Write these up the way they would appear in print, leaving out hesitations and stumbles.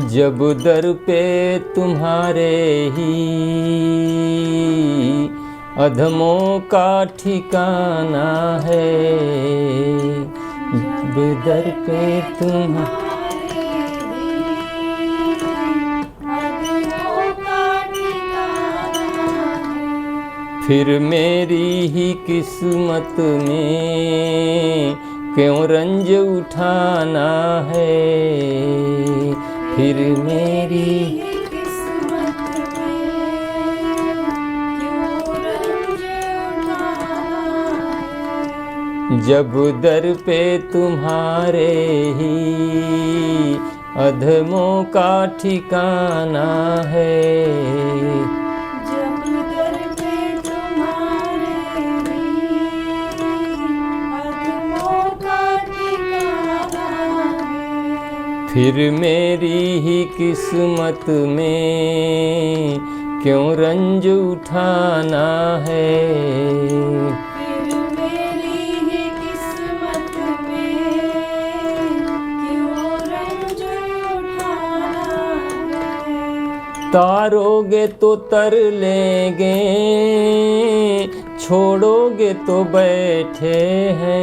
जब दर पे तुम्हारे ही अधमों का ठिकाना है, जब दर पे तुम्हारे फिर मेरी ही किस्मत में क्यों रंज उठाना है, फिर मेरी किस्मत में क्यों रंज उठाना है। जब दर पे तुम्हारे ही अधमों का ठिकाना है, जब दर पे तुम्हारे अधमों का ठिकाना है। फिर मेरी ही किस्मत में क्यों रंज उठाना है, फिर मेरी ही किस्मत में क्यों रंज उठाना है। तारोगे तो तर लेंगे, छोड़ोगे तो बैठे हैं,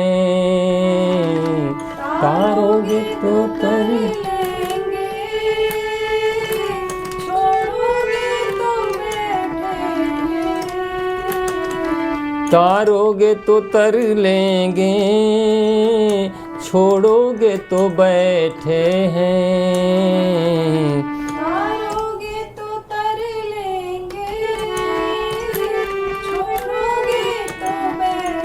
तारोगे तो तर लेंगे, छोड़ोगे तो बैठे हैं। तारोगे तो तर लेंगे, छोड़ोगे तो बैठे हैं, तारोगे तो तर लेंगे, छोड़ोगे तो बैठे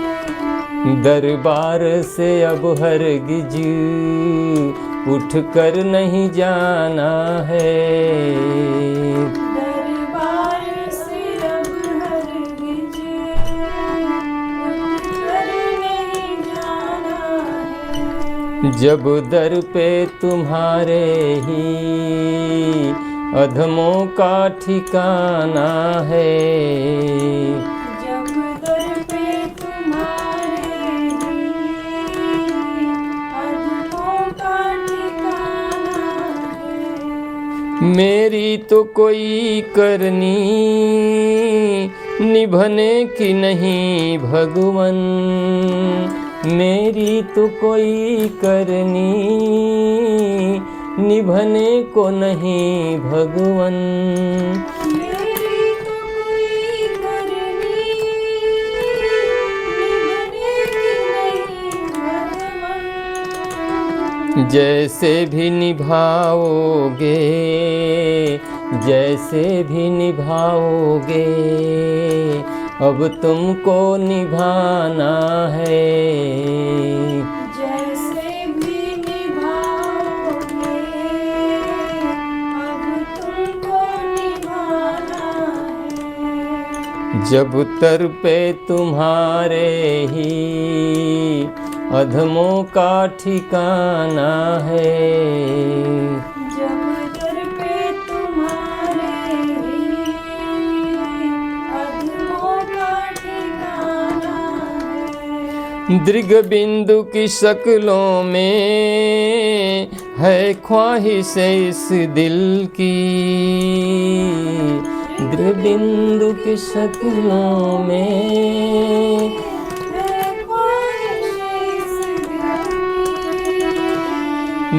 हैं। दरबार से अब हरगिज उठ कर नहीं जाना है, दरबार से अब हरगिज उठकर नहीं जाना है। जब दर पे तुम्हारे ही अधमों का ठिकाना है, जब दर पे तुम्हारे अधमों का ठिकाना है। मेरी तो कोई करनी निभने की नहीं भगवन, मेरी तो कोई करनी निभने को नहीं भगवन, मेरी तो कोई करनी निभने की नहीं भगवन। जैसे भी निभाओगे, जैसे भी निभाओगे, अब तुमको निभाना है, जैसे भी निभाओगे, अब तुमको निभाना है। जब तर पे तुम्हारे ही अधमों का ठिकाना है, जब दर पे तुम्हारे अधमों का ठिकाना है। दृग बिंदु की शक्लों में है ख्वाहिश इस दिल की, दृग बिंदु की शक्लों में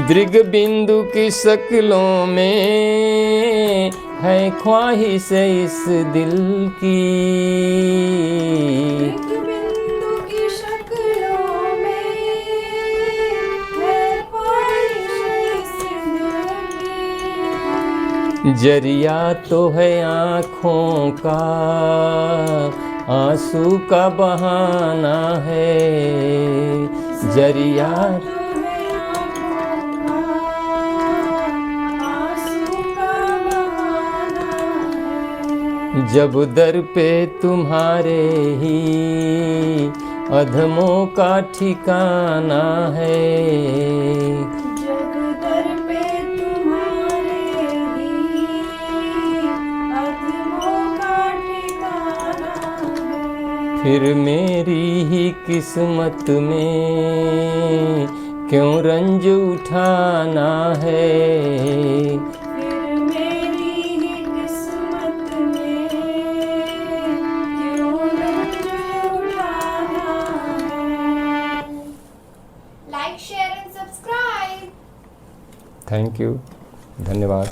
दृग बिंदु की शक्लों में है ख्वाहिश इस दिल की, बिंदु की शक्लों में है ख्वाहिश इस दिल की। जरिया तो है आँखों का, आंसू का बहाना है, जरिया जब दर पे तुम्हारे ही अधमों का ठिकाना है, जब दर पे तुम्हारे ही अधमों का ठिकाना है। फिर मेरी ही किस्मत में क्यों रंज उठाना है। फिर मेरी ही किस्मत में क्यों रंज उठाना है। Like, share and subscribe. Thank you, धन्यवाद।